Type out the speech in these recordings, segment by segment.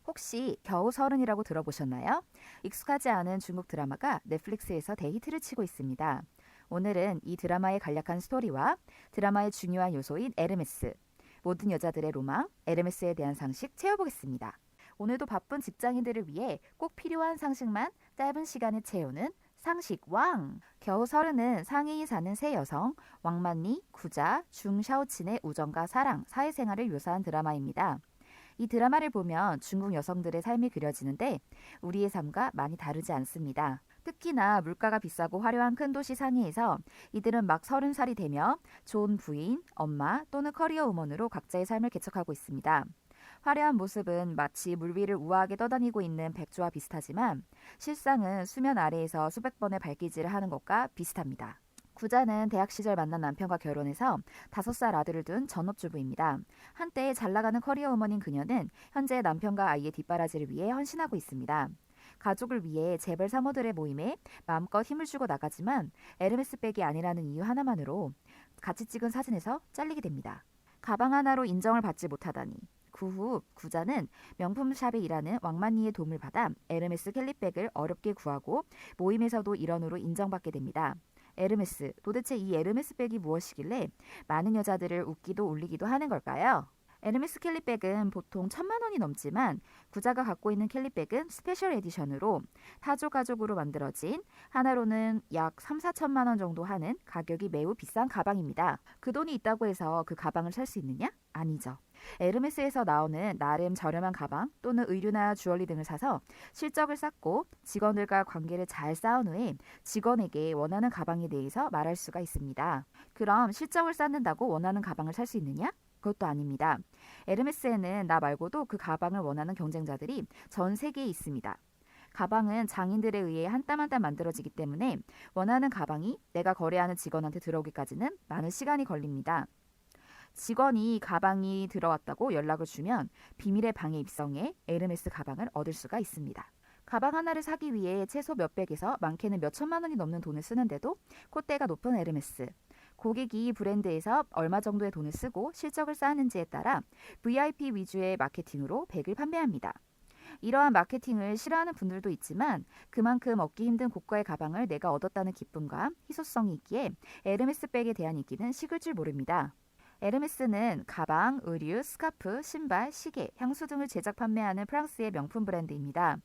혹시 겨우 서른이라고 들어보셨나요? 익숙하지 않은 중국 드라마가 넷플릭스에서 대히트를 치고 있습니다. 오늘은 이 드라마의 간략한 스토리와 드라마의 중요한 요소인 에르메스, 모든 여자들의 로망, 에르메스에 대한 상식 채워보겠습니다. 오늘도 바쁜 직장인들을 위해 꼭 필요한 상식만 짧은 시간에 채우는 상식 왕! 겨우 서른은 상해에 사는 세 여성, 왕만리, 구자, 중샤오친의 우정과 사랑, 사회생활을 묘사한 드라마입니다. 이 드라마를 보면 중국 여성들의 삶이 그려지는데 우리의 삶과 많이 다르지 않습니다. 특히나 물가가 비싸고 화려한 큰 도시 상해에서 이들은 막 30살이 되며 좋은 부인, 엄마 또는 커리어 우먼으로 각자의 삶을 개척하고 있습니다. 화려한 모습은 마치 물 위를 우아하게 떠다니고 있는 백조와 비슷하지만 실상은 수면 아래에서 수백 번의 발기질을 하는 것과 비슷합니다. 구자는 대학 시절 만난 남편과 결혼해서 5살 아들을 둔 전업주부입니다. 한때 잘나가는 커리어 우먼인 그녀는 현재 남편과 아이의 뒷바라지를 위해 헌신하고 있습니다. 가족을 위해 재벌 사모들의 모임에 마음껏 힘을 주고 나가지만 에르메스 백이 아니라는 이유 하나만으로 같이 찍은 사진에서 잘리게 됩니다. 가방 하나로 인정을 받지 못하다니. 그 후 구자는 명품샵에 일하는 왕만리의 도움을 받아 에르메스 캘리백을 어렵게 구하고 모임에서도 일원으로 인정받게 됩니다. 에르메스, 도대체 이 에르메스 백이 무엇이길래 많은 여자들을 웃기도 울리기도 하는 걸까요? 에르메스 캘리백은 보통 1,000만 원이 넘지만 구자가 갖고 있는 캘리백은 스페셜 에디션으로 타조 가죽으로 만들어진 하나로는 약 3, 4천만 원 정도 하는 가격이 매우 비싼 가방입니다. 그 돈이 있다고 해서 그 가방을 살 수 있느냐? 아니죠. 에르메스에서 나오는 나름 저렴한 가방 또는 의류나 주얼리 등을 사서 실적을 쌓고 직원들과 관계를 잘 쌓은 후에 직원에게 원하는 가방에 대해서 말할 수가 있습니다. 그럼 실적을 쌓는다고 원하는 가방을 살 수 있느냐? 그것도 아닙니다. 에르메스에는 나 말고도 그 가방을 원하는 경쟁자들이 전 세계에 있습니다. 가방은 장인들에 의해 한 땀 한 땀 만들어지기 때문에 원하는 가방이 내가 거래하는 직원한테 들어오기까지는 많은 시간이 걸립니다. 직원이 가방이 들어왔다고 연락을 주면 비밀의 방에 입성해 에르메스 가방을 얻을 수가 있습니다. 가방 하나를 사기 위해 최소 몇백에서 많게는 몇천만 원이 넘는 돈을 쓰는데도 콧대가 높은 에르메스. 고객이 브랜드에서 얼마 정도의 돈을 쓰고 실적을 쌓았는지에 따라 VIP 위주의 마케팅으로 백을 판매합니다. 이러한 마케팅을 싫어하는 분들도 있지만 그만큼 얻기 힘든 고가의 가방을 내가 얻었다는 기쁨과 희소성이 있기에 에르메스 백에 대한 인기는 식을 줄 모릅니다. 에르메스는 가방, 의류, 스카프, 신발, 시계, 향수 등을 제작 판매하는 프랑스의 명품 브랜드입니다.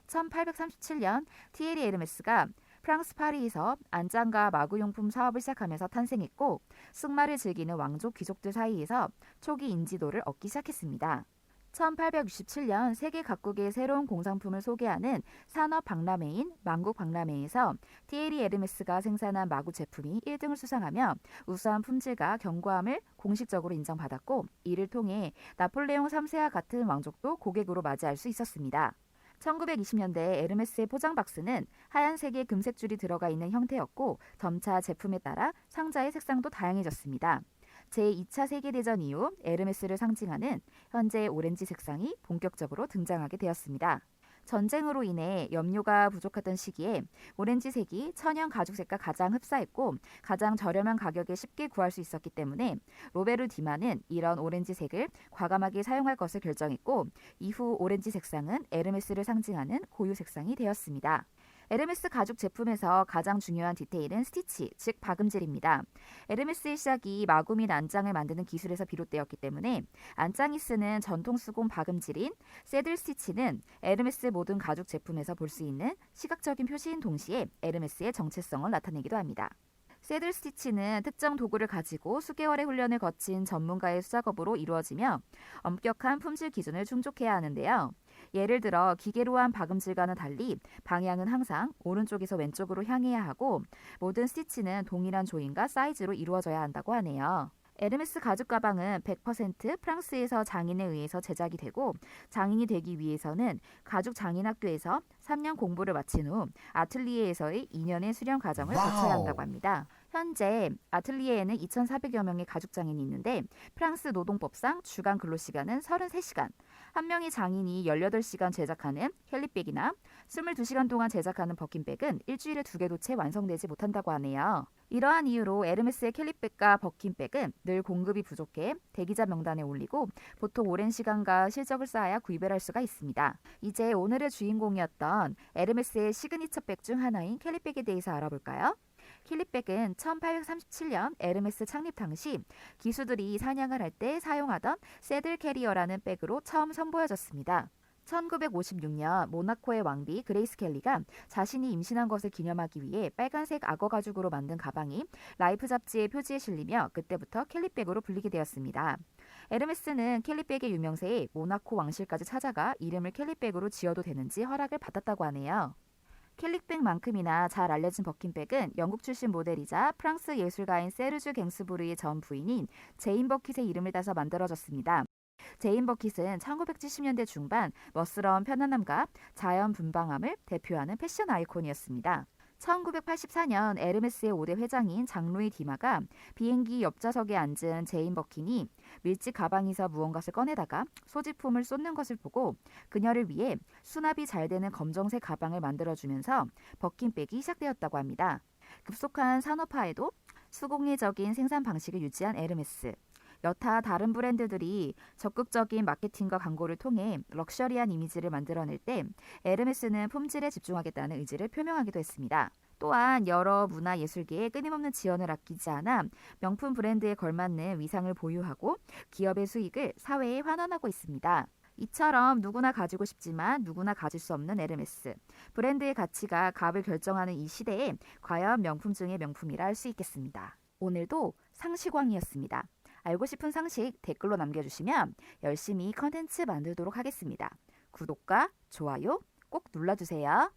1837년 티에리 에르메스가 프랑스 파리에서 안장과 마구용품 사업을 시작하면서 탄생했고 승마를 즐기는 왕족 귀족들 사이에서 초기 인지도를 얻기 시작했습니다. 1867년 세계 각국의 새로운 공산품을 소개하는 산업 박람회인 만국 박람회에서 티에리 에르메스가 생산한 마구 제품이 1등을 수상하며 우수한 품질과 견고함을 공식적으로 인정받았고 이를 통해 나폴레옹 3세와 같은 왕족도 고객으로 맞이할 수 있었습니다. 1920년대 에르메스의 포장 박스는 하얀색의 금색줄이 들어가 있는 형태였고 점차 제품에 따라 상자의 색상도 다양해졌습니다. 제2차 세계대전 이후 에르메스를 상징하는 현재의 오렌지 색상이 본격적으로 등장하게 되었습니다. 전쟁으로 인해 염료가 부족했던 시기에 오렌지색이 천연 가죽색과 가장 흡사했고 가장 저렴한 가격에 쉽게 구할 수 있었기 때문에 로베르 디마는 이런 오렌지색을 과감하게 사용할 것을 결정했고 이후 오렌지 색상은 에르메스를 상징하는 고유 색상이 되었습니다. 에르메스 가죽 제품에서 가장 중요한 디테일은 스티치, 즉 박음질입니다. 에르메스의 시작이 마구 및 안장을 만드는 기술에서 비롯되었기 때문에 안장이 쓰는 전통 수공 박음질인 새들 스티치는 에르메스 모든 가죽 제품에서 볼 수 있는 시각적인 표시인 동시에 에르메스의 정체성을 나타내기도 합니다. 새들 스티치는 특정 도구를 가지고 수개월의 훈련을 거친 전문가의 수작업으로 이루어지며 엄격한 품질 기준을 충족해야 하는데요. 예를 들어 기계로 한 박음질과는 달리 방향은 항상 오른쪽에서 왼쪽으로 향해야 하고 모든 스티치는 동일한 조임과 사이즈로 이루어져야 한다고 하네요. 에르메스 가죽 가방은 100% 프랑스에서 장인에 의해서 제작이 되고 장인이 되기 위해서는 가죽 장인학교에서 3년 공부를 마친 후 아틀리에에서의 2년의 수련 과정을 거쳐야 한다고 합니다. 현재 아틀리에에는 2,400여 명의 가죽 장인이 있는데 프랑스 노동법상 주간 근로시간은 33시간, 한 명의 장인이 18시간 제작하는 캘리백이나 22시간 동안 제작하는 버킨백은 일주일에 2개도 채 완성되지 못한다고 하네요. 이러한 이유로 에르메스의 캘리백과 버킨백은 늘 공급이 부족해 대기자 명단에 올리고 보통 오랜 시간과 실적을 쌓아야 구입을 할 수가 있습니다. 이제 오늘의 주인공이었던 에르메스의 시그니처 백 중 하나인 캘리백에 대해서 알아볼까요? 캘리백은 1837년 에르메스 창립 당시 기수들이 사냥을 할 때 사용하던 새들 캐리어라는 백으로 처음 선보여졌습니다. 1956년 모나코의 왕비 그레이스 켈리가 자신이 임신한 것을 기념하기 위해 빨간색 악어 가죽으로 만든 가방이 라이프 잡지의 표지에 실리며 그때부터 캘리백으로 불리게 되었습니다. 에르메스는 캘리백의 유명세에 모나코 왕실까지 찾아가 이름을 캘리백으로 지어도 되는지 허락을 받았다고 하네요. 캘리백만큼이나 잘 알려진 버킨백은 영국 출신 모델이자 프랑스 예술가인 세르주 갱스부르의 전 부인인 제인 버킷의 이름을 따서 만들어졌습니다. 제인 버킷은 1970년대 중반 멋스러운 편안함과 자연 분방함을 대표하는 패션 아이콘이었습니다. 1984년 에르메스의 5대 회장인 장루이 디마가 비행기 옆좌석에 앉은 제인 버킨이 밀집 가방에서 무언가를 꺼내다가 소지품을 쏟는 것을 보고 그녀를 위해 수납이 잘 되는 검정색 가방을 만들어주면서 버킨백이 시작되었다고 합니다. 급속한 산업화에도 수공예적인 생산 방식을 유지한 에르메스. 여타 다른 브랜드들이 적극적인 마케팅과 광고를 통해 럭셔리한 이미지를 만들어낼 때 에르메스는 품질에 집중하겠다는 의지를 표명하기도 했습니다. 또한 여러 문화 예술계에 끊임없는 지원을 아끼지 않아 명품 브랜드에 걸맞는 위상을 보유하고 기업의 수익을 사회에 환원하고 있습니다. 이처럼 누구나 가지고 싶지만 누구나 가질 수 없는 에르메스. 브랜드의 가치가 값을 결정하는 이 시대에 과연 명품 중의 명품이라 할 수 있겠습니다. 오늘도 상시광이었습니다. 알고 싶은 상식 댓글로 남겨주시면 열심히 컨텐츠 만들도록 하겠습니다. 구독과 좋아요 꼭 눌러주세요.